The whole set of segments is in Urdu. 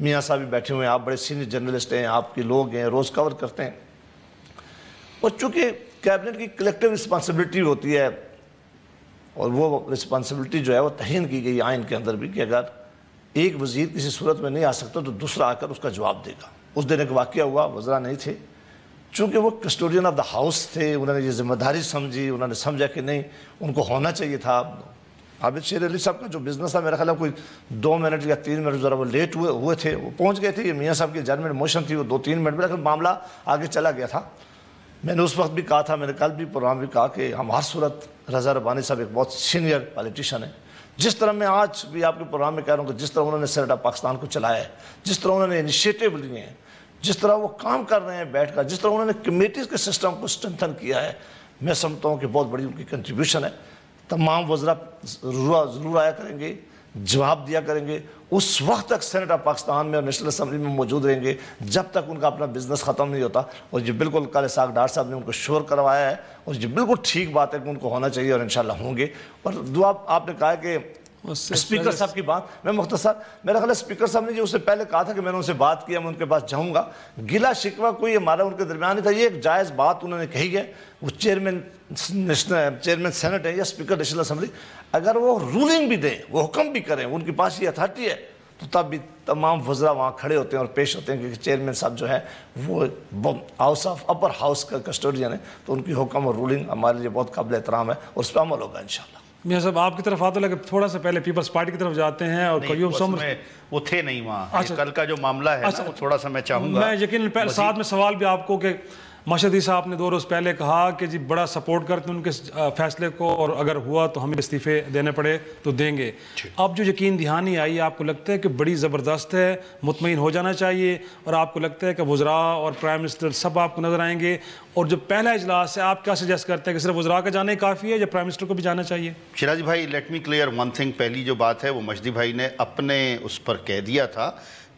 میاں صاحب بھی بیٹھے ہوئے ہیں, آپ بڑے سینئر جرنلسٹ ہیں, آپ کے لوگ ہیں, روز کور کرتے ہیں. اور چونکہ کیبنٹ کی کلیکٹیو رسپانسبلٹی ہوتی ہے, اور وہ رسپانسبلٹی جو ہے وہ تعین کی گئی آئین کے اندر بھی کہ اگر ایک وزیر کسی صورت میں نہیں آ سکتا تو دوسرا آ کر اس کا جواب دے گا. اس دن ایک واقعہ ہوا, وزراء نہیں تھے, چونکہ وہ کسٹوڈین آف دا ہاؤس تھے, انہوں نے یہ ذمہ داری سمجھی, انہوں نے سمجھا کہ نہیں ان کو ہونا چاہیے تھا. عابد شیر علی صاحب کا جو بزنس تھا میرا خیال ہے کوئی 2 منٹ یا 3 منٹ ذرا وہ لیٹ ہوئے تھے, وہ پہنچ گئے تھے. یہ میاں صاحب کی ججمنٹ موشن تھی, وہ 2-3 منٹ میں, لیکن معاملہ آگے چلا گیا تھا. میں نے اس وقت بھی کہا تھا, میں نے کل بھی پروگرام بھی کہا کہ ہم ہر صورت رضا ربانی صاحب ایک بہت سینئر پالیٹیشین ہیں. جس طرح میں آج بھی آپ کے پروگرام میں کہہ رہا ہوں کہ جس طرح انہوں نے سینیٹ آف پاکستان کو چلایا ہے, جس طرح انہوں نے انیشیٹو لیے ہیں, جس طرح وہ کام کر رہے ہیں بیٹھ کر, جس طرح انہوں نے کمیٹیز کے سسٹم کو اسٹرینتھن کیا ہے, میں سمجھتا ہوں کہ بہت بڑی ان کی کنٹریبیوشن ہے. تمام وزراء ضرور آیا کریں گے, جواب دیا کریں گے. اس وقت تک سینیٹ آف پاکستان میں اور نیشنل اسمبلی میں موجود رہیں گے جب تک ان کا اپنا بزنس ختم نہیں ہوتا. اور یہ بالکل کل اسحاق ڈار صاحب نے ان کو شور کروایا ہے, اور یہ بالکل ٹھیک بات ہے کہ ان کو ہونا چاہیے, اور انشاءاللہ ہوں گے. اور دعا آپ نے کہا کہ اسپیکر صاحب کی بات, میں مختصر, میرا خیال ہے اسپیکر صاحب نے جو اس سے پہلے کہا تھا کہ میں نے ان سے بات کیا, میں ان کے پاس جاؤں گا. گلا شکوہ کوئی ہمارا ان کے درمیان نہیں تھا, یہ ایک جائز بات انہوں نے کہی ہے. وہ چیئرمین سینٹ ہے یا اسپیکر نیشنل اسمبلی, اگر وہ رولنگ بھی دیں, وہ حکم بھی کریں, ان کے پاس یہ اتھارٹی ہے, تو تب بھی تمام وزراء وہاں کھڑے ہوتے ہیں اور پیش ہوتے ہیں, کیونکہ چیئرمین صاحب جو ہے وہ ہاؤس آف اپر ہاؤس کا کسٹوڈین ہے, تو ان کی حکم اور رولنگ ہمارے لیے بہت قابل احترام ہے, اور اس پہ عمل ہوگا انشاءاللہ. میاں صاحب آپ کی طرف آتے لگے تھوڑا سا پہلے پیپلز پارٹی کی طرف جاتے ہیں, اور قیوم سمر وہ تھے نہیں وہاں. کل کا جو معاملہ ہے وہ تھوڑا سا میں چاہوں گا, میں یقیناً ساتھ میں سوال بھی آپ کو کہ ماشدی صاحب نے 2 روز پہلے کہا کہ جی بڑا سپورٹ کرتے ہیں ان کے فیصلے کو, اور اگر ہوا تو ہمیں استعفے دینے پڑے تو دیں گے. اب جو یقین دہانی آئی, آپ کو لگتا ہے کہ بڑی زبردست ہے, مطمئن ہو جانا چاہیے, اور آپ کو لگتا ہے کہ وزراء اور پرائم منسٹر سب آپ کو نظر آئیں گے, اور جو پہلا اجلاس ہے آپ کیا سجیسٹ کرتے ہیں کہ صرف وزراء کا جانا ہی کافی ہے یا پرائم منسٹر کو بھی جانا چاہیے؟ شیراز بھائی, let me clear one thing. پہلی جو بات ہے وہ مجدی بھائی نے اپنے اس پر کہہ دیا تھا.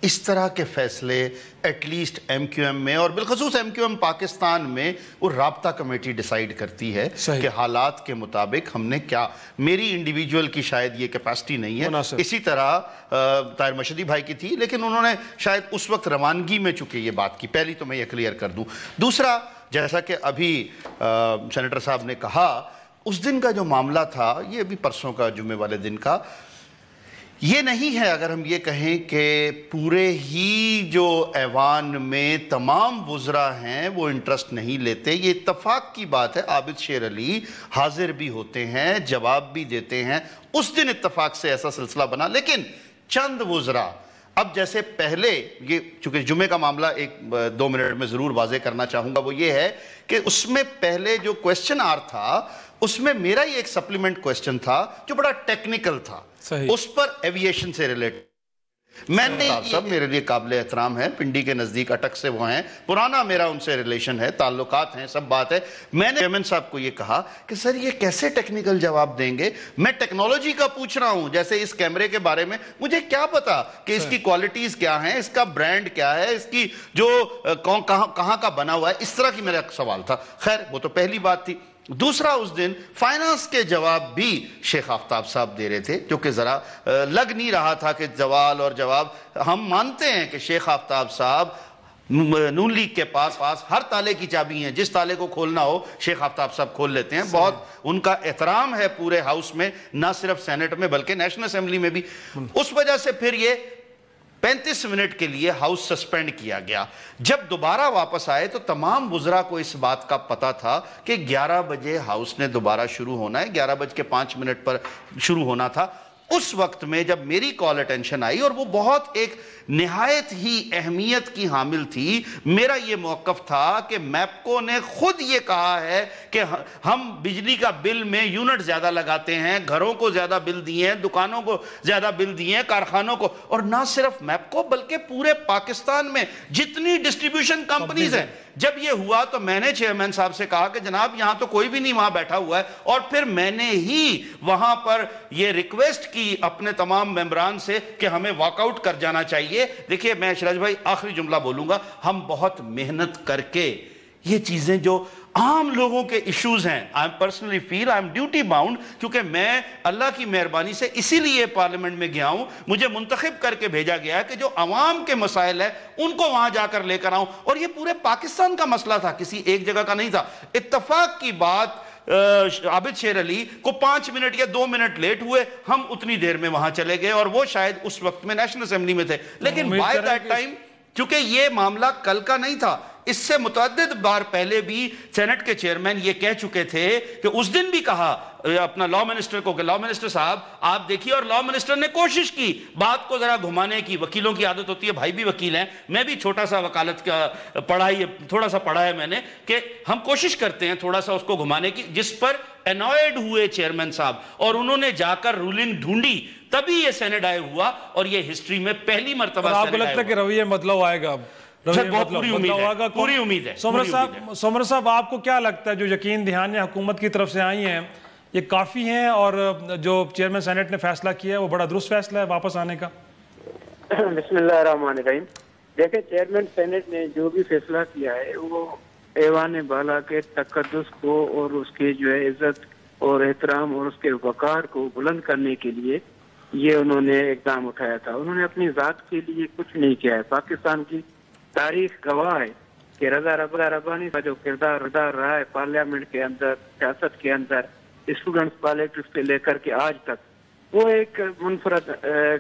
اس طرح کے فیصلے at least M Q M میں, اور بالخصوص ایم کیو ایم پاکستان میں, وہ رابطہ کمیٹی ڈیسائیڈ کرتی ہے کہ حالات کے مطابق ہم نے کیا. میری انڈیویجول کی شاید یہ کیپیسٹی نہیں ہے. اسی طرح طاہر مشہدی بھائی کی تھی, لیکن انہوں نے شاید اس وقت روانگی میں چکے یہ بات کی. پہلی تو میں یہ کلیئر کر دوں. دوسرا, جیسا کہ ابھی سینیٹر صاحب نے کہا, اس دن کا جو معاملہ تھا, یہ ابھی پرسوں کا جمعے والے دن کا, یہ نہیں ہے اگر ہم یہ کہیں کہ پورے ہی جو ایوان میں تمام وزراء ہیں وہ انٹرسٹ نہیں لیتے. یہ اتفاق کی بات ہے, عابد شیر علی حاضر بھی ہوتے ہیں, جواب بھی دیتے ہیں. اس دن اتفاق سے ایسا سلسلہ بنا. لیکن چند وزراء, اب جیسے پہلے, یہ چونکہ جمعے کا معاملہ 1-2 منٹ میں ضرور واضح کرنا چاہوں گا, وہ یہ ہے کہ اس میں پہلے جو کویسچن آر تھا, اس میں میرا یہ ایک سپلیمنٹ کویسچن تھا جو بڑا ٹیکنیکل تھا, اس پر ایوییشن سے ریلیٹ. میں نے سب میرے لیے قابل احترام ہے, پنڈی کے نزدیک اٹک سے وہ ہیں, پرانا میرا ان سے ریلیشن ہے, تعلقات ہیں, سب بات ہے. میں نے چیئرمین صاحب کو یہ کہا کہ سر یہ کیسے ٹیکنیکل جواب دیں گے, میں ٹیکنالوجی کا پوچھ رہا ہوں, جیسے اس کیمرے کے بارے میں مجھے کیا پتا کہ اس کی کوالٹیز کیا ہیں, اس کا برانڈ کیا ہے, اس کی جو کہاں کا بنا ہوا ہے, اس طرح کی میرا سوال تھا. خیر وہ تو پہلی بات تھی. دوسرا, اس دن فائنانس کے جواب بھی شیخ آفتاب صاحب دے رہے تھے, جو کہ ذرا لگ نہیں رہا تھا کہ سوال اور جواب. ہم مانتے ہیں کہ شیخ آفتاب صاحب نون لیگ کے پاس ہر تالے کی چابی ہیں, جس تالے کو کھولنا ہو شیخ آفتاب صاحب کھول لیتے ہیں. بہت ان کا احترام ہے پورے ہاؤس میں, نہ صرف سینٹ میں بلکہ نیشنل اسمبلی میں بھی. اس وجہ سے پھر یہ 35 منٹ کے لیے ہاؤس سسپینڈ کیا گیا. جب دوبارہ واپس آئے تو تمام وزراء کو اس بات کا پتا تھا کہ 11 بجے ہاؤس نے دوبارہ شروع ہونا ہے, 11:05 پر شروع ہونا تھا. اس وقت میں جب میری کال اٹینشن آئی, اور وہ بہت ایک نہایت ہی اہمیت کی حامل تھی, میرا یہ موقف تھا کہ میپکو نے خود یہ کہا ہے کہ ہم بجلی کا بل میں یونٹ زیادہ لگاتے ہیں, گھروں کو زیادہ بل دیے ہیں, دکانوں کو زیادہ بل دیے ہیں, کارخانوں کو, اور نہ صرف میپکو بلکہ پورے پاکستان میں جتنی ڈسٹریبیوشن کمپنیز ہیں. جب یہ ہوا تو میں نے چیئرمین صاحب سے کہا کہ جناب یہاں تو کوئی بھی نہیں وہاں بیٹھا ہوا ہے, اور پھر میں نے ہی وہاں پر یہ ریکویسٹ کی اپنے تمام ممبران سے کہ ہمیں واک آؤٹ کر جانا چاہیے. دیکھیے میں شیراز بھائی آخری جملہ بولوں گا, ہم بہت محنت کر کے یہ چیزیں جو عام لوگوں کے ایشوز ہیں. I personally feel I am duty bound, کیونکہ میں اللہ کی مہربانی سے اسی لیے پارلیمنٹ میں گیا ہوں, مجھے منتخب کر کے بھیجا گیا ہے کہ جو عوام کے مسائل ہیں ان کو وہاں جا کر لے کر آؤں. اور یہ پورے پاکستان کا مسئلہ تھا, کسی ایک جگہ کا نہیں تھا. اتفاق کی بات عابد شیر علی کو 5 منٹ یا 2 منٹ لیٹ ہوئے, ہم اتنی دیر میں وہاں چلے گئے, اور وہ شاید اس وقت میں نیشنل اسمبلی میں تھے. لیکن بائی دیٹ ٹائم, کیونکہ یہ معاملہ کل کا نہیں تھا, اس سے متعدد بار پہلے بھی سینٹ کے چیئرمین یہ کہہ چکے تھے کہ اس دن بھی کہا اپنا لاء منسٹر کو کہ لاء منسٹر صاحب آپ دیکھیے, اور لاء منسٹر نے کوشش کی بات کو ذرا گھمانے کی. وکیلوں کی عادت ہوتی ہے, بھائی بھی وکیل ہیں, میں بھی چھوٹا سا وکالت کا تھوڑا سا پڑھا ہے میں نے, کہ ہم کوشش کرتے ہیں تھوڑا سا اس کو گھمانے کی, جس پر انوائڈ ہوئے چیئرمین صاحب, اور انہوں نے جا کر رولنگ ڈھونڈی, تبھی یہ سینٹ آئے ہوا, اور یہ ہسٹری میں پہلی مرتبہ. آپ کو لگتا ہے کہ رویہ بدلاؤ آئے گا؟ پوری امید ہے. سومر صاحب, آپ کو کیا لگتا ہے جو یقین دہانیاں حکومت کی طرف سے آئی ہیں یہ کافی ہیں, اور جو چیئرمین سینٹ نے فیصلہ کیا ہے وہ بڑا درست فیصلہ ہے واپس آنے کا؟ بسم اللہ الرحمن الرحیم. دیکھیں, چیئرمین سینٹ نے جو بھی فیصلہ کیا ہے وہ ایوان بالا کے تقدس کو اور اس کے جو ہے عزت اور احترام اور اس کے وقار کو بلند کرنے کے لیے یہ انہوں نے اقدام اٹھایا تھا. انہوں نے اپنی ذات کے لیے کچھ نہیں کیا ہے. پاکستان کی تاریخ گواہ ہے کہ رضا ربانی کا جو کردار رہا ہے پارلیمنٹ کے اندر, سیاست کے اندر, اسٹوڈنٹس پالیٹکس سے لے کر کے آج تک, وہ ایک منفرد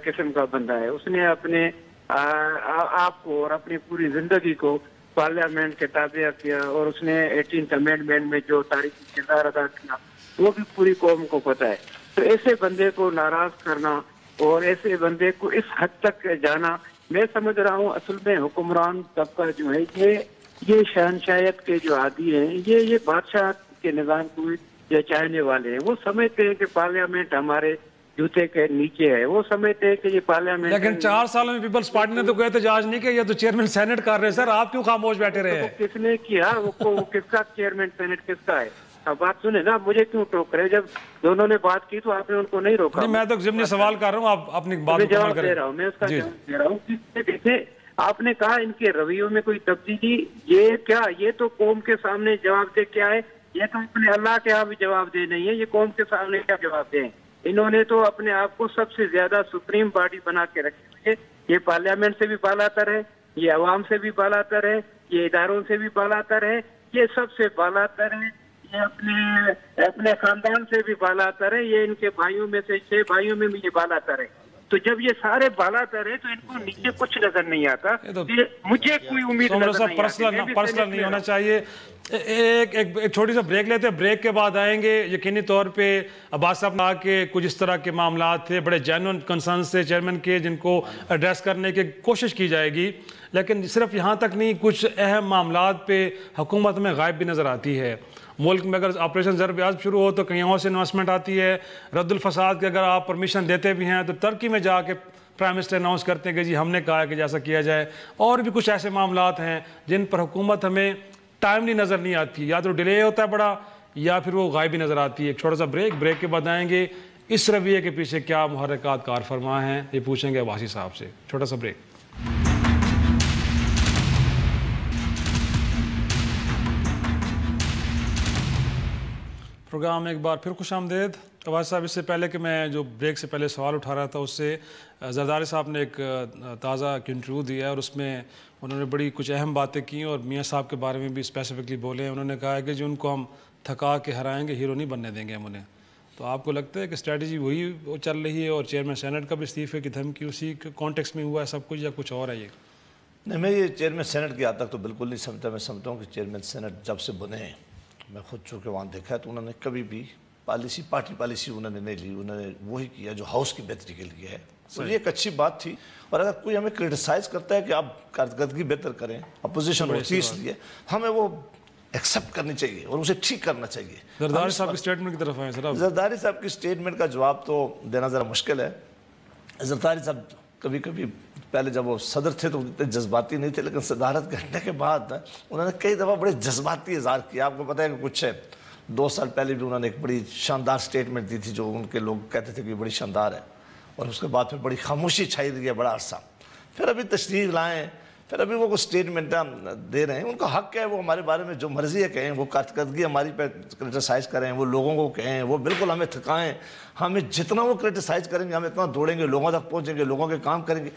قسم کا بندہ ہے. اس نے اپنے آپ کو اور اپنی پوری زندگی کو پارلیمنٹ کے تابع کیا, اور اس نے 18th امینڈمنٹ میں جو تاریخی کردار ادا کیا وہ بھی پوری قوم کو پتہ ہے. تو ایسے بندے کو ناراض کرنا اور ایسے بندے کو اس حد تک جانا, میں سمجھ رہا ہوں اصل میں حکمران طبقہ جو ہے یہ شہنشاہیت کے جو عادی ہیں, یہ بادشاہ کے نظام کو یہ چاہنے والے ہیں. وہ سمجھتے ہیں کہ پارلیمنٹ ہمارے جوتے کے نیچے ہے, وہ سمجھتے ہیں کہ یہ پارلیمنٹ. لیکن 4 سالوں میں پیپلز پارٹی نے تو کوئی احتجاج نہیں کیا, یہ تو چیئرمین سینٹ کر رہے ہیں. سر آپ کیوں خاموش بیٹھے رہے ہیں؟ کس نے کیا وہ کس کا چیئرمین سینٹ کس کا ہے؟ اب بات سنیں نا, مجھے کیوں ٹوک رہے؟ جب دونوں نے بات کی تو آپ نے ان کو نہیں روکا. میں تو ضمنی سوال کر رہا ہوں, آپ اپنی بات جواب دے رہا ہوں, میں اس کا جواب دے رہا ہوں. دیکھیں, آپ نے کہا ان کے رویوں میں کوئی تبدیلی, یہ تو قوم کے سامنے جواب دے کیا ہے, یہ تو اپنے اللہ کے ہاں بھی جواب دے نہیں ہے, یہ قوم کے سامنے کیا جواب دیں؟ انہوں نے تو اپنے آپ کو سب سے زیادہ سپریم باڈی بنا کے رکھی ہوئی ہے. یہ پارلیمنٹ سے بھی بالا تر ہے, یہ عوام سے بھی بالا تر ہے, یہ اداروں سے بھی بالا تر ہے, یہ سب سے بالا تر ہے, یہ اپنے خاندان سے بھی بالا تر ہے, یہ ان کے بھائیوں میں سے 6 بھائیوں میں بھی یہ بالا تر ہے. تو جب یہ سارے بالا تر ہیں تو ان کو نیچے کچھ نظر نہیں آتا. مجھے کوئی امید نظر نہیں آتی. پرسنل نہیں ہونا چاہیے. ایک چھوٹی سا بریک لیتے ہیں, بریک کے بعد آئیں گے. یقینی طور پہ عباس صاحب نے کہا کہ کچھ اس طرح کے معاملات تھے, بڑے جینوئن کنسرنز تھے چیئرمین کے, جن کو ایڈریس کرنے کی کوشش کی جائے گی. لیکن صرف یہاں تک نہیں, کچھ اہم معاملات پہ حکومت میں غائب بھی نظر آتی ہے. ملک میں اگر آپریشن ضرب عزم شروع ہو تو کہیں اور سے انویسٹمنٹ آتی ہے. رد الفساد کے اگر آپ پرمیشن دیتے بھی ہیں تو ترکی میں جا کے پرائم منسٹر اناؤنس کرتے ہیں کہ جی ہم نے کہا ہے کہ جیسا کیا جائے. اور بھی کچھ ایسے معاملات ہیں جن پر حکومت ہمیں ٹائملی نظر نہیں آتی, یا تو ڈیلے ہوتا ہے بڑا, یا پھر وہ غائب بھی نظر آتی ہے. ایک چھوٹا سا بریک کے بعد آئیں گے. اس رویے کے پیچھے کیا محرکات کار فرما ہیں یہ پوچھیں گے عباسی صاحب سے. چھوٹا سا بریک. پروگرام میں ایک بار پھر خوش آمدید. عباس صاحب, اس سے پہلے کہ میں جو بریک سے پہلے سوال اٹھا رہا تھا اس سے زرداری صاحب نے ایک تازہ انٹرویو دیا ہے, اور اس میں انہوں نے بڑی کچھ اہم باتیں کی, اور میاں صاحب کے بارے میں بھی اسپیسیفکلی بولے ہیں. انہوں نے کہا ہے کہ جو ان کو ہم تھکا کے ہرائیں گے, ہیرو نہیں بننے دیں گے ہم انہیں. تو آپ کو لگتا ہے کہ اسٹریٹجی وہی چل رہی ہے, اور چیئرمین سینٹ کا بھی استعفے کی دھمکی اسی کانٹیکس میں ہوا ہے سب کچھ, یا کچھ اور ہے یہ؟ نہیں, میں یہ چیئرمین سینٹ کی حد تک تو بالکل نہیں سمجھتا. میں سمجھتا ہوں کہ چیئرمین سینٹ جب سے بنے ہیں, میں خود چونکہ وہاں دیکھا ہے, تو انہوں نے کبھی بھی پارٹی پالیسی انہوں نے نہیں لی. انہوں نے وہی کیا جو ہاؤس کی بہتری کے لیے ہے. تو یہ ایک اچھی بات تھی. اور اگر کوئی ہمیں کرٹیسائز کرتا ہے کہ آپ کارکردگی بہتر کریں, اپوزیشن ہوتی اس لیے, ہمیں وہ ایکسیپٹ کرنی چاہیے اور اسے ٹھیک کرنا چاہیے. زرداری صاحب کی سٹیٹمنٹ کی طرف آئیں سر. زرداری صاحب کی سٹیٹمنٹ کا جواب تو دینا ذرا مشکل ہے. زرداری صاحب کبھی پہلے جب وہ صدر تھے تو اتنے جذباتی نہیں تھے, لیکن صدارت کرنے کے بعد انہوں نے کئی دفعہ بڑے جذباتی اظہار کیا. آپ کو پتہ ہے کہ کچھ 2 سال پہلے بھی انہوں نے ایک بڑی شاندار سٹیٹمنٹ دی تھی جو ان کے لوگ کہتے تھے کہ بڑی شاندار ہے, اور اس کے بعد پھر بڑی خاموشی چھائی رہی ہے بڑا عرصہ. پھر ابھی تشریح لائیں, پھر ابھی وہ اسٹیٹمنٹ دے رہے ہیں، ان کا حق ہے، وہ ہمارے بارے میں جو مرضی ہے کہیں، وہ کارکردگی ہماری پہ کرٹیسائز کریں، وہ لوگوں کو کہیں، وہ بالکل ہمیں تھکائیں، ہمیں جتنا وہ کرٹیسائز کریں گے ہم اتنا دوڑیں گے، لوگوں تک پہنچیں گے، لوگوں کے کام کریں گے۔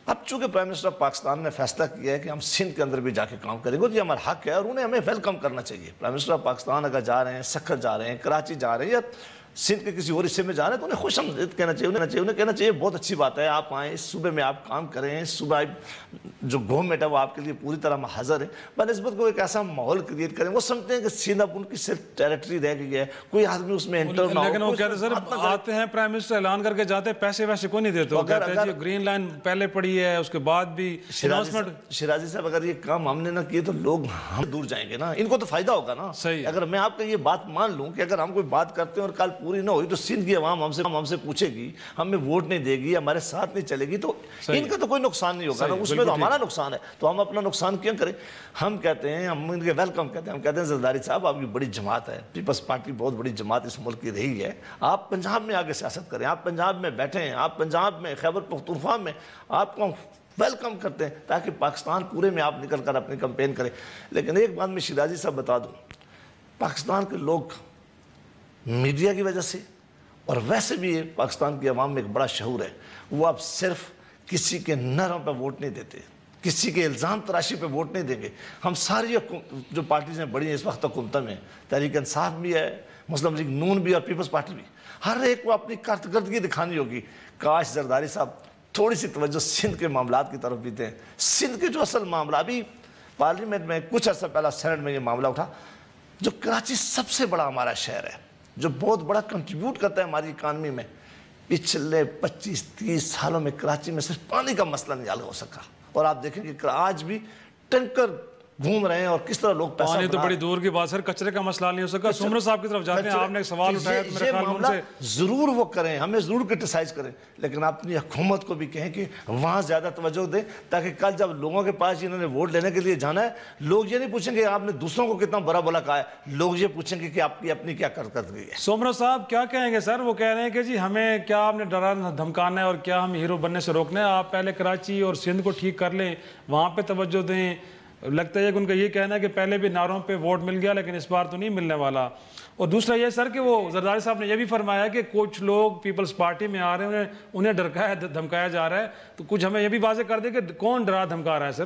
اب چونکہ پرائم منسٹر آف پاکستان نے فیصلہ کیا ہے کہ ہم سندھ کے اندر بھی جا کے کام کریں گے، اور یہ ہمارا حق ہے اور انہیں ہمیں ویلکم کرنا چاہیے۔ پرائم منسٹر آف پاکستان اگر جا رہے ہیں، سکھر جا رہے ہیں، کراچی جا رہے ہیں یا سندھ کے کسی اور حصے میں جا رہے ہیں تو انہیں خوش آمدید کہنا چاہیے، انہیں کہنا چاہیے بہت اچھی بات ہے، آپ آئیں، اس صوبے میں آپ کام کریں، اس صوبہ جو گورنمنٹ ہے وہ آپ کے لیے پوری طرح حاضر ہے، بنسبت کو ایک ایسا ماحول کریٹ کریں۔ وہ سمجھتے ہیں کہ سندھ اب ان کی صرف ٹیریٹری رہ گئی ہے، کوئی آدمی اس میں انٹر نہ ہو۔ لیکن وہ کہتے ہیں سر آتے ہیں پرائم منسٹر اعلان کر کے جاتے ہیں، پیسے ویسے کوئی نہیں دیتے، وہ کہتے ہیں جی گرین لائن پہلے پڑی ہے، اس کے بعد بھی شیرازی صاحب اگر یہ کام ہم نے نہ کیے تو لوگ ہم دور جائیں گے نا، ان کو تو فائدہ ہوگا نا۔ اگر میں آپ کا یہ بات مان لوں کہ اگر ہم کوئی بات کرتے ہیں اور کل پوری نہ ہوئی تو سندھ کی عوام ہم سے پوچھے گی، ہمیں ووٹ نہیں دے گی، ہمارے ساتھ نہیں چلے گی، تو ان کا تو کوئی نقصان نہیں ہوگا نا، اس میں تو ہمارا نقصان ہے، تو ہم اپنا نقصان کیوں کریں؟ ہم کہتے ہیں، ہم ان کے ویلکم کہتے ہیں، ہم کہتے ہیں زرداری صاحب آپ کی بڑی جماعت ہے، پیپلز پارٹی بہت بڑی جماعت اس ملک کی رہی ہے، آپ پنجاب میں آگے سیاست کریں، آپ پنجاب میں بیٹھیں، آپ پنجاب میں خیبر پختونخوا میں آپ کو ویلکم کرتے ہیں تاکہ پاکستان پورے میں آپ نکل کر اپنی کمپین کریں۔ لیکن ایک بات میں شیرازی صاحب بتا دوں، پاکستان کے لوگ میڈیا کی وجہ سے اور ویسے بھی پاکستان کی عوام میں ایک بڑا شعور ہے، وہ اب صرف کسی کے نروں پہ ووٹ نہیں دیتے، کسی کے الزام تراشی پہ ووٹ نہیں دیں گے۔ ہم ساری جو پارٹیز ہیں بڑی ہیں اس وقت حکومت میں، تحریک انصاف بھی ہے، مسلم لیگ نون بھی اور پیپلز پارٹی بھی، ہر ایک کو اپنی کارکردگی دکھانی ہوگی۔ کاش زرداری صاحب تھوڑی سی توجہ سندھ کے معاملات کی طرف بھی دیں۔ سندھ کے جو اصل معاملہ، ابھی پارلیمنٹ میں کچھ عرصہ پہلا سینٹ میں یہ معاملہ اٹھا، جو کراچی سب سے بڑا ہمارا شہر ہے، جو بہت بڑا کنٹریبیوٹ کرتا ہے ہماری اکانومی میں، پچھلے 25-30 سالوں میں کراچی میں صرف پانی کا مسئلہ نہیں حل ہو سکا، اور آپ دیکھیں کہ آج بھی ٹینکر گھوم رہے ہیں اور کس طرح لوگ پیسہ پانی تو بڑی دور کی بات، سر کچرے کا مسئلہ نہیں ہو سکا۔ سمرو صاحب کی طرف جاتے ہیں، آپ نے ایک سوال اٹھایا تو میرے خیال میں ان سے ضرور وہ کریں، ہمیں ضرور کرٹیسائز کریں، لیکن اپنی حکومت کو بھی کہیں کہ وہاں زیادہ توجہ دیں، تاکہ کل جب لوگوں کے پاس انہوں نے ووٹ لینے کے لیے جانا ہے، لوگ یہ نہیں پوچھیں گے آپ نے دوسروں کو کتنا برا بھلا کہا ہے، لوگ یہ پوچھیں گے کہ آپ کی اپنی کیا کارکردگی ہے۔ سمرو صاحب کیا کہیں گے سر؟ وہ کہہ رہے ہیں کہ جی ہمیں کیا آپ نے ڈرانا دھمکانا ہے اور کیا ہم ہیرو بننے سے روکنا ہے، آپ پہلے کراچی اور سندھ کو ٹھیک کر لیں، وہاں پہ توجہ دیں۔ لگتا ہے کہ ان کا یہ کہنا ہے کہ پہلے بھی نعروں پہ ووٹ مل گیا لیکن اس بار تو نہیں ملنے والا۔ اور دوسرا یہ سر کہ وہ زرداری صاحب نے یہ بھی فرمایا کہ کچھ لوگ پیپلز پارٹی میں آ رہے ہیں، انہیں ڈرکایا دھمکایا جا رہا ہے، تو کچھ ہمیں یہ بھی واضح کر دیں کہ کون ڈرا دھمکا رہا ہے سر؟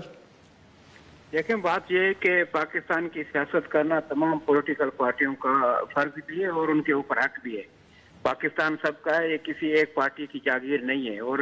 دیکھیں بات یہ ہے کہ پاکستان کی سیاست کرنا تمام پولیٹیکل پارٹیوں کا فرض بھی ہے اور ان کے اوپر حق بھی ہے۔ پاکستان سب کا ہے، یہ کسی ایک پارٹی کی جاگیر نہیں ہے، اور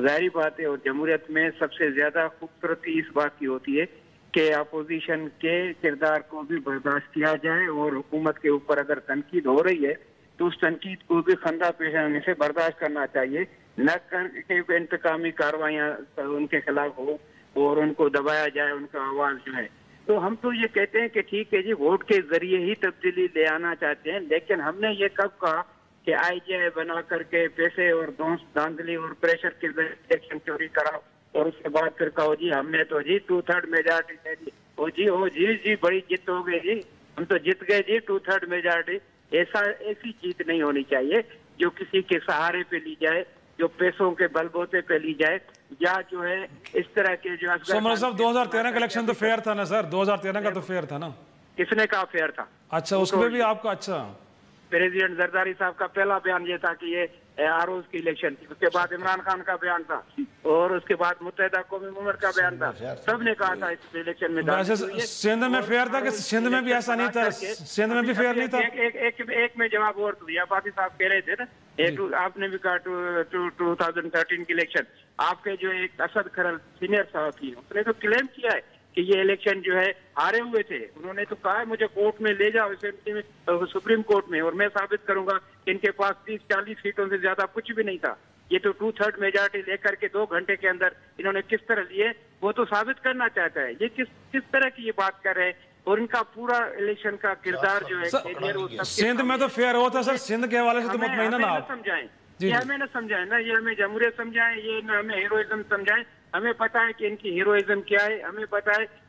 ظاہری بات ہے، اور جمہوریت میں سب سے زیادہ خوبصورتی اس بات کی ہوتی ہے کہ اپوزیشن کے کردار کو بھی برداشت کیا جائے، اور حکومت کے اوپر اگر تنقید ہو رہی ہے تو اس تنقید کو بھی خندہ پیش آنے سے برداشت کرنا چاہیے، نہ کر کے انتقامی کارروائیاں ان کے خلاف ہو اور ان کو دبایا جائے، ان کا آواز جو ہے۔ تو ہم تو یہ کہتے ہیں کہ ٹھیک ہے جی، ووٹ کے ذریعے ہی تبدیلی لے آنا چاہتے ہیں، لیکن ہم نے یہ کب کہا کہ آئی جے بنا کر کے پیسے اور دھاندلی اور پریشر کے ذریعے الیکشن چوری کرا اور اس کے بعد پھر کہو جی ہم نے تو جی 2/3 میجارٹی دے دی، او جی بڑی جیت ہو گئی جی، ہم تو جیت گئے جی 2/3 میجارٹی۔ ایسی جیت نہیں ہونی چاہیے جو کسی کے سہارے پہ لی جائے، جو پیسوں کے بل بوتے پہ لی جائے، یا جو ہے اس طرح کے جو سمرو صاحب 2013 کا الیکشن تو فیئر تھا نا سر؟ 2013 کا تو فیئر تھا نا؟ کس نے کہا فیئر تھا؟ اچھا اس میں بھی آپ کا اچھا پریزیڈنٹ زرداری صاحب کا پہلا بیان یہ تھا کہ یہ آروز کی الیکشن تھی، اس کے بعد عمران خان کا بیان تھا، اور اس کے بعد متحدہ قومی ممبر کا بیان تھا، سب نے کہا تھا اس الیکشن میں۔ سندھ میں فیئر تھا کہ سندھ میں بھی ایسا نہیں تھا؟ سندھ میں بھی فیئر نہیں تھا؟ ایک میں جواب اور تو آبادی صاحب کہہ رہے تھے نا، آپ نے بھی کہا 2013 کی الیکشن، آپ کے جو ایک اسد کھرل سینئر صاحب تھی، اس نے تو کلیم کیا ہے کہ یہ الیکشن جو ہے ہارے ہوئے تھے، انہوں نے تو کہا مجھے کورٹ میں لے جاؤ، سپریم کورٹ میں، اور میں ثابت کروں گا کہ ان کے پاس 30-40 سیٹوں سے زیادہ کچھ بھی نہیں تھا۔ یہ تو 2/3 میجارٹی لے کر کے 2 گھنٹے کے اندر انہوں نے کس طرح لیے، وہ تو ثابت کرنا چاہتا ہے۔ یہ کس طرح کی یہ بات کر رہے ہیں، اور ان کا پورا الیکشن کا کردار جو ہے سندھ میں تو فیئر ہوا تھا سر، سندھ کے حوالے سے تو مطمئن نا آپ سمجھائیں، یہ ہمیں نہ سمجھائیں نا، یہ ہمیں جمہوریت سمجھائیں، یہ نہ ہمیں ہیروئزم سمجھائیں۔ ہمیں پتا ہے کہ ان کی ہیروئزم کیا ہے، ہمیں پتا ہے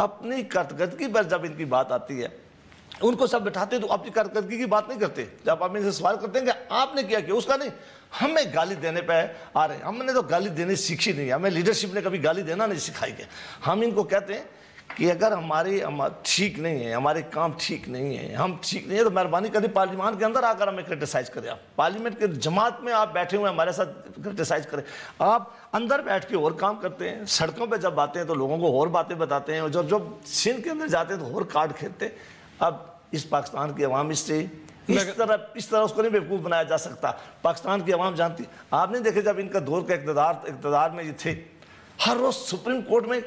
اپنی کارکردگی پر جب ان کی بات آتی ہے ان کو سب بٹھاتے ہیں تو اپنی کارکردگی کی بات نہیں کرتے. جب آپ ان سے سوال کرتے ہیں کہ آپ نے کیا کیا, اس کا نہیں, ہمیں گالی دینے پہ آ رہے ہیں. ہم نے تو گالی دینی سیکھی نہیں ہے, ہمیں لیڈرشپ نے کبھی گالی دینا نہیں سکھائی گیا. ہم ان کو کہتے ہیں کہ اگر ہماری ٹھیک نہیں ہے, ہمارے کام ٹھیک نہیں ہے, ہم ٹھیک نہیں ہے تو مہربانی کری پارلیمان کے اندر آ کر ہمیں کرٹیسائز کریں. آپ پارلیمنٹ کے جماعت میں آپ بیٹھے ہوئے ہمارے ساتھ کرٹیسائز کریں. آپ اندر بیٹھ کے اور کام کرتے ہیں, سڑکوں پہ جب آتے ہیں تو لوگوں کو اور باتیں بتاتے ہیں, اور جب سندھ کے اندر جاتے ہیں تو اور کارڈ کھیلتے ہیں. اب اس پاکستان کی عوام اس طرح اس کو نہیں بیوقوف بنایا جا سکتا. پاکستان کی عوام جانتی. آپ نے دیکھے جب ان کا دور کا اقتدار میں یہ تھے, ہر روز سپریم کورٹ میں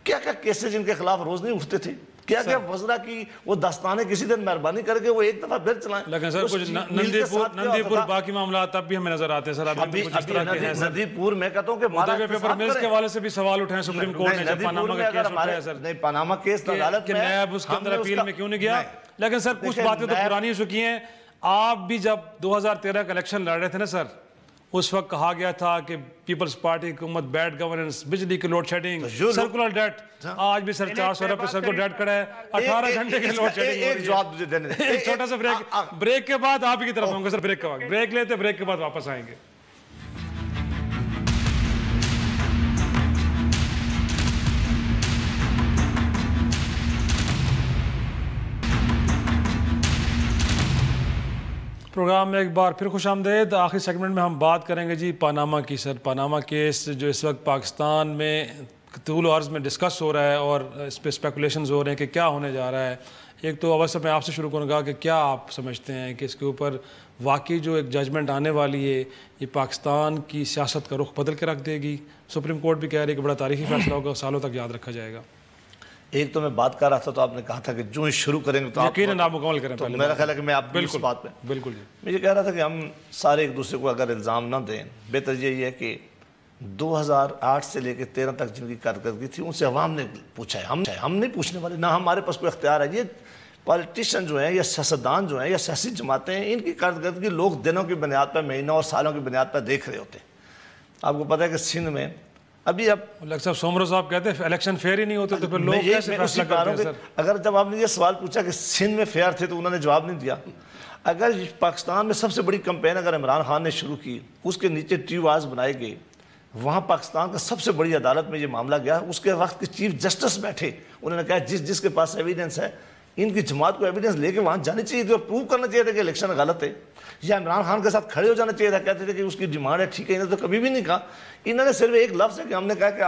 کیا کیا کیسز ان کے خلاف روز نہیں اٹھتے تھے, کیا کیا وزراء کی وہ داستانیں کسی دن مہربانی کر کے وہ ایک دفعہ پھر چلائیں. لیکن سر کچھ نندی پور باقی معاملات اب بھی ہمیں نظر آتے ہیں سر. ابھی ندی پور میں کہتا ہوں کہ پیپر ملز کے حوالے سے بھی سوال اٹھے ہیں سپریم کورٹ نے, جب پاناما کا کیس اٹھایا سر, نہیں پاناما کیس عدالت میں نیب اس کے اندر اپیل میں کیوں نہیں گیا. لیکن سر کچھ باتیں تو پرانی ہو چکی ہیں. آپ بھی جب 2013 کا الیکشن لڑ رہے تھے نا سر, اس وقت کہا گیا تھا کہ پیپلز پارٹی حکومت بیڈ گورننس, بجلی کی لوڈ شیڈنگ, سرکولر ڈیٹ. آج بھی سر 400 روپے سرکولر ڈیٹ کھڑا ہے, 18 گھنٹے کی لوڈ شیڈنگ. ایک جواب مجھے دینے دیں, ایک چھوٹا سا بریک کے بعد آپ کی طرف ہوں گے سر. بریک کے بعد بریک لیتے, بریک کے بعد واپس آئیں گے. پروگرام میں ایک بار پھر خوش آمدید. آخری سیگمنٹ میں ہم بات کریں گے جی پاناما کی. سر پاناما کیس جو اس وقت پاکستان میں طول و عرض میں ڈسکس ہو رہا ہے اور اس پہ اسپیکولیشنز ہو رہے ہیں کہ کیا ہونے جا رہا ہے. ایک تو اول سے میں آپ سے شروع کروں گا کہ کیا آپ سمجھتے ہیں کہ اس کے اوپر واقعی جو ایک ججمنٹ آنے والی ہے یہ پاکستان کی سیاست کا رخ بدل کے رکھ دے گی؟ سپریم کورٹ بھی کہہ رہی ہے کہ بڑا تاریخی فیصلہ ہوگا, سالوں تک یاد رکھا جائے گا. ایک تو میں بات کر رہا تھا تو آپ نے کہا تھا کہ جو شروع کریں گے تو یقیناً آپ مکمل کریں. تو میرا خیال ہے کہ میں آپ کی اس بات پہ بالکل جی میں یہ کہہ رہا تھا کہ ہم سارے ایک دوسرے کو اگر الزام نہ دیں, بہتر یہی ہے کہ 2008 سے لے کے 13 تک جن کی کارکردگی تھی ان سے عوام نے پوچھا ہے. ہم نہیں پوچھنے والے, نہ ہمارے پاس کوئی اختیار ہے. یہ پالیٹیشین جو ہیں یا سیاستدان جو ہیں یا سیاسی جماعتیں ہیں, ان کی کارکردگی لوگ دنوں کی بنیاد پر, مہینوں اور سالوں کی بنیاد پر دیکھ رہے ہوتے ہیں. آپ کو پتہ ہے کہ سندھ میں ابھی صاحب سومرو صاحب کہتے ہیں الیکشن فیئر ہی نہیں ہوتے تو پھر لوگ کیسے فیصلہ کرتے ہیں سر؟ اگر جب آپ نے یہ سوال پوچھا کہ سندھ میں فیئر تھے تو انہوں نے جواب نہیں دیا. اگر پاکستان میں سب سے بڑی کمپین اگر عمران خان نے شروع کی, اس کے نیچے ٹیواز بنائے گئے, وہاں پاکستان کا سب سے بڑی عدالت میں یہ معاملہ گیا, اس کے وقت کے چیف جسٹس بیٹھے, انہوں نے کہا جس کے پاس ایویڈنس ہے ان کی جماعت کو ایویڈنس لے کے وہاں جانی چاہیے تھی اور پروو کرنا چاہیے تھا کہ الیکشن غلط ہے, یا عمران خان کے ساتھ کھڑے ہو جانا چاہیے تھا. کہتے تھے کہ اس کی ڈیمانڈ ہے, ٹھیک ہے. انہوں نے تو کبھی بھی نہیں کہا. انہوں نے صرف ایک لفظ ہے کہ ہم نے کہا کہ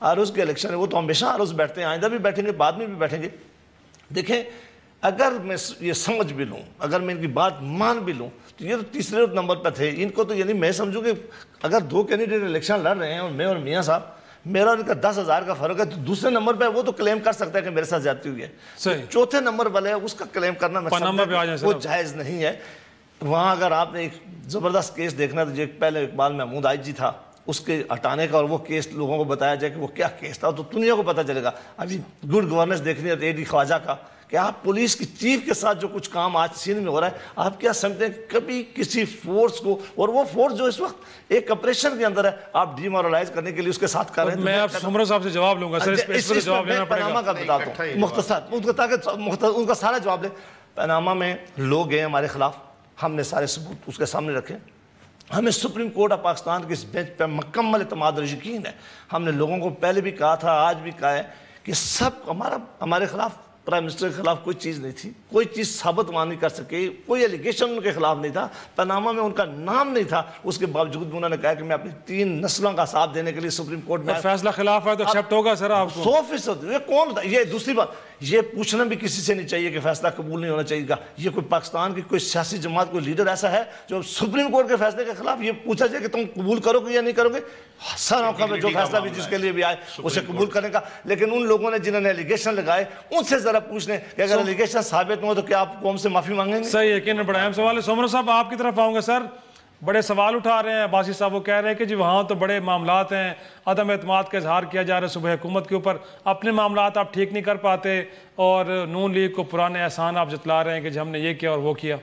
آروز کے الیکشن ہے, وہ تو ہمیشہ آروز بیٹھتے ہیں, آئندہ بھی بیٹھیں گے, بعد میں بھی بیٹھیں گے. دیکھیں اگر میں یہ سمجھ بھی لوں, اگر میں ان کی بات مان بھی لوں, تو یہ تو تیسرے نمبر پہ تھے. ان کو تو یعنی میں سمجھوں کہ اگر 2 کینڈیڈیٹ الیکشن لڑ رہے ہیں اور میں اور میاں صاحب, میرا ان کا 10,000 کا فرق ہے, تو دوسرے نمبر پہ وہ تو کلیم کر سکتا ہے کہ میرے ساتھ زیادتی ہوئی ہے. چوتھے نمبر والے اس کا کلیم کرنا وہ جائز نہیں ہے. وہاں اگر آپ نے ایک زبردست کیس دیکھنا تو جو پہلے اقبال محمود آئی جی تھا, اس کے ہٹانے کا اور وہ کیس لوگوں کو بتایا جائے کہ وہ کیا کیس تھا, تو دنیا کو پتہ چلے گا. ابھی گڈ گورننس دیکھنی ہے اے ڈی خواجہ کا, کہ آپ پولیس کی چیف کے ساتھ جو کچھ کام آج سندھ میں ہو رہا ہے, آپ کیا سمجھتے ہیں کبھی کسی فورس کو, اور وہ فورس جو اس وقت ایک آپریشن کے اندر ہے, آپ ڈی مورلائز کرنے کے لیے اس کے ساتھ کر رہے ہیں؟ میں آپ سومرو صاحب سے جواب لوں گا سر, اس پر جواب لینا پڑے گا. کا بتاتا ہوں مختصر, تاکہ ان کا سارا جواب لے. پاناما میں لوگ ہیں ہمارے خلاف, ہم نے سارے ثبوت اس کے سامنے رکھے. ہمیں سپریم کورٹ آف پاکستان کے اس بینچ پہ مکمل اعتماد اور یقین ہے. ہم نے لوگوں کو پہلے بھی کہا تھا, آج بھی کہا ہے کہ سب ہمارے خلاف, پرائم منسٹر کے خلاف کوئی چیز نہیں تھی, کوئی چیز ثابت وہاں نہیں کر سکے, کوئی ایلیگیشن ان کے خلاف نہیں تھا. پاناما میں ان کا نام نہیں تھا, اس کے باوجود بھی انہوں نے کہا کہ میں اپنی 3 نسلوں کا ساتھ دینے کے لیے سپریم کورٹ میں. فیصلہ خلاف ہے تو ایکسیپٹ ہوگا سر آپ کو 100%. یہ کون ہوتا ہے؟ یہ دوسری بات, یہ پوچھنا بھی کسی سے نہیں چاہیے کہ فیصلہ قبول نہیں ہونا چاہیے گا. یہ کوئی پاکستان کی کوئی سیاسی جماعت, کوئی لیڈر ایسا ہے جو سپریم کورٹ کے فیصلے کے خلاف یہ پوچھا جائے کہ تم قبول کرو گے یا نہیں کرو گے؟ سر آنکھوں میں جو فیصلہ بھی جس کے لیے بھی آئے اسے قبول کرنے کا. لیکن ان لوگوں نے جنہوں نے ایلیگیشن لگائے, ان سے ذرا پوچھ لیں کہ اگر ایلیگیشن ثابت ہو تو کیا آپ قوم سے معافی مانگیں گے؟ صحیح, یقیناً بڑا اہم سوال ہے. سومرو صاحب آپ کی طرف آؤں گا سر. بڑے سوال اٹھا رہے ہیں عباسی صاحب, وہ کہہ رہے ہیں کہ جی وہاں تو بڑے معاملات ہیں, عدم اعتماد کا اظہار کیا جا رہا ہے صوبہ حکومت کے اوپر, اپنے معاملات آپ ٹھیک نہیں کر پاتے, اور نون لیگ کو پرانے احسان آپ جتلا رہے ہیں کہ جی ہم نے یہ کیا اور وہ کیا.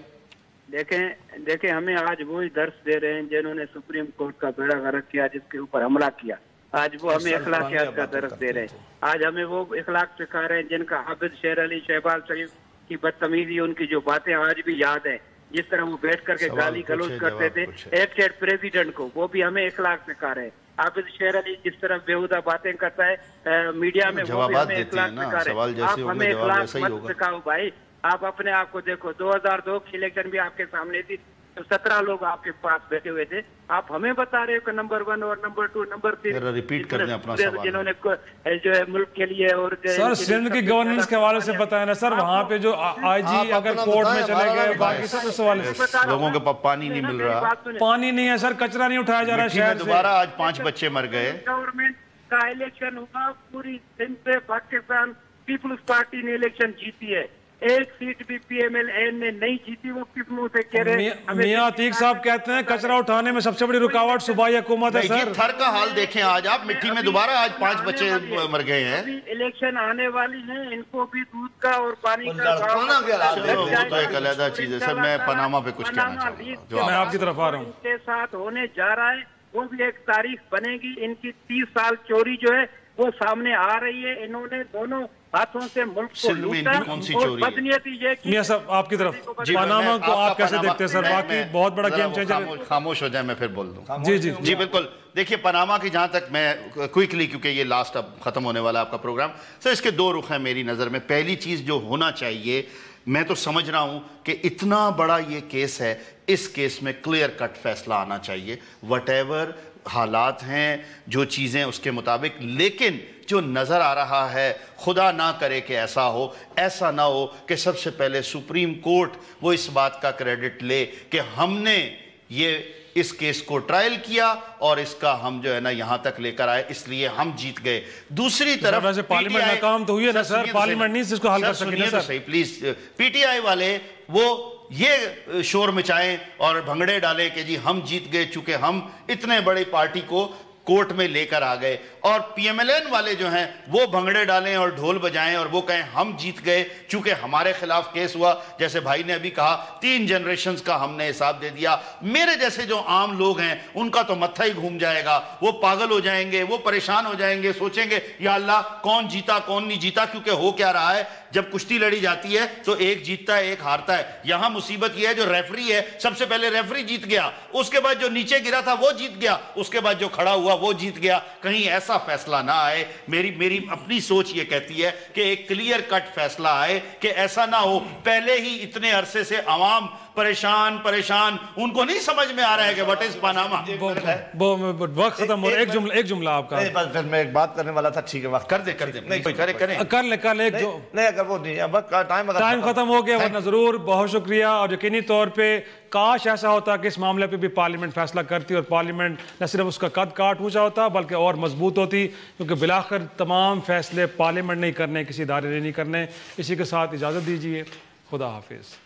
دیکھیں ہمیں آج وہی درس دے رہے ہیں جنہوں نے سپریم کورٹ کا بیڑا غرق کیا, جس کے اوپر حملہ کیا. آج وہ ہمیں اخلاقیات کا درس دے رہے ہیں. آج ہمیں وہ اخلاق سکھا رہے ہیں جن کا حافظ شیر علی شہباز شریف کی بدتمیزی ان کی جو باتیں آج بھی یاد ہیں, جس طرح وہ بیٹھ کر کے گالی گلوچ کرتے تھے ایک اسٹیٹ پریزیڈنٹ کو, وہ بھی ہمیں اخلاق سکھا رہے ہیں. حافظ شیر علی جس طرح بیہودہ باتیں کرتا ہے میڈیا میں, وہ بھی ہمیں اخلاق سکھا رہے ہیں. آپ ہمیں اخلاق مت سکھاؤ بھائی, آپ اپنے آپ کو دیکھو. 2002 کی الیکشن بھی آپ کے سامنے تھی, 17 لوگ آپ کے پاس بیٹھے ہوئے تھے. آپ ہمیں بتا رہے ہو کہ نمبر 1 اور نمبر 2 نمبر 3 ریپیٹ کر دیں اپنا سوال, جنہوں نے جو ہے ملک کے لیے. اور سر سندھ کی گورننس کے حوالے سے بتائیں نا سر, وہاں پہ جو آئی جی اگر کورٹ میں چلے گئے, باقی سب اس حوالے سے لوگوں کے پاس پانی نہیں مل رہا, پانی نہیں ہے سر, کچرا نہیں اٹھایا جا رہا ہے شہر سے. دوبارہ آج 5 بچے مر گئے. گورنمنٹ کا الیکشن ہوگا پوری سندھ سے, پاکستان پیپلز پارٹی نے الیکشن جیتی ہے. ایک سیٹ بھی پی ایم ایل این نے نہیں جیتی. وہ کس منہ سے کہہ رہے ہیں؟ میاں عتیق صاحب کہتے ہیں کچرا اٹھانے میں سب سے بڑی رکاوٹ صوبائی حکومت ہے. سر تھر کا حال دیکھیں آج آپ, مٹی میں دوبارہ آج 5 بچے مر گئے ہیں. الیکشن آنے والی ہیں, ان کو بھی دودھ کا اور پانی کا وہ تو ایک علیحدہ چیز ہے سر. میں پاناما پہ کچھ کہنا چاہوں گا, میں آپ کی طرف آ رہا ہوں. ان کے ساتھ ہونے جا رہا ہے, وہ بھی ایک تاریخ بنے گی. ان کی 30 سال چوری جو ہے وہ سامنے آ رہی ہے. انہوں نے دونوں ہاتھوں سے ملک کو لوٹا, اور بدنیتی یہ کہ میاں صاحب آپ کی طرف پاناما کو آپ کیسے دیکھتے ہیں سر؟ باقی بہت بڑا گیم چینجر. خاموش ہو جائیں میں پھر بول دوں. جی بالکل. دیکھیے پاناما کی جہاں تک میں کوئکلی, کیونکہ یہ لاسٹ اب ختم ہونے والا آپ کا پروگرام سر, اس کے 2 رخ ہیں میری نظر میں. پہلی چیز جو ہونا چاہیے, میں تو سمجھ رہا ہوں کہ اتنا بڑا یہ کیس ہے, اس کیس میں کلیئر کٹ فیصلہ آنا چاہیے, وٹ ایور حالات ہیں, جو چیزیں اس کے مطابق. لیکن جو نظر آ رہا ہے, خدا نہ کرے کہ ایسا نہ ہو کہ سب سے پہلے سپریم کورٹ وہ اس بات کا کریڈٹ لے کہ ہم نے یہ اس کیس کو ٹرائل کیا اور اس کا ہم جو ہے نا یہاں تک لے کر آئے, اس لیے ہم جیت گئے. دوسری طرف پارلیمنٹ ناکام تو ہوئی ہے نا سر, پارلیمنٹ نہیں اس کو حل کر سکی نا سر. پلیز, پی ٹی آئی والے وہ یہ شور مچائیں اور بھنگڑے ڈالیں کہ جی ہم جیت گئے چونکہ ہم اتنے بڑی پارٹی کو کورٹ میں لے کر آ گئے, اور پی ایم ایل این والے جو ہیں وہ بھنگڑے ڈالیں اور ڈھول بجائیں اور وہ کہیں ہم جیت گئے چونکہ ہمارے خلاف کیس ہوا. جیسے بھائی نے ابھی کہا 3 جنریشنز کا ہم نے حساب دے دیا. میرے جیسے جو عام لوگ ہیں ان کا تو متھا ہی گھوم جائے گا, وہ پاگل ہو جائیں گے, وہ پریشان ہو جائیں گے, سوچیں گے یا اللہ کون جیتا کون نہیں جیتا, کیونکہ ہو کیا رہا ہے جب کشتی لڑی جاتی ہے تو ایک جیتتا ہے ایک ہارتا ہے. یہاں مصیبت یہ ہے جو ریفری ہے, سب سے پہلے ریفری جیت گیا, اس کے بعد جو نیچے گرا تھا وہ جیت گیا, اس کے بعد جو کھڑا ہوا وہ جیت گیا. کہیں ایسا فیصلہ نہ آئے. میری اپنی سوچ یہ کہتی ہے کہ ایک کلیئر کٹ فیصلہ آئے کہ ایسا نہ ہو پہلے ہی اتنے عرصے سے عوام پریشان, ان کو نہیں سمجھ میں آ رہا ہے کہ what is پاناما. وقت ختم ہو رہا ہے. ایک جملہ آپ کا. پھر میں ایک بات کرنے والا تھا. ٹھیک ہے, وقت کر دیں کر لیں. نہیں اگر وہ نہیں, ٹائم ختم ہو گیا, ورنہ ضرور. بہت شکریہ. اور یقینی طور پہ کاش ایسا ہوتا کہ اس معاملے پہ بھی پارلیمنٹ فیصلہ کرتی, اور پارلیمنٹ نہ صرف اس کا قد کاٹ اونچا ہوتا بلکہ اور مضبوط ہوتی, کیونکہ بالآخر تمام فیصلے پارلیمنٹ نہیں کرنے, کسی ادارے نے نہیں کرنے. اسی کے ساتھ اجازت دیجیے. خدا حافظ.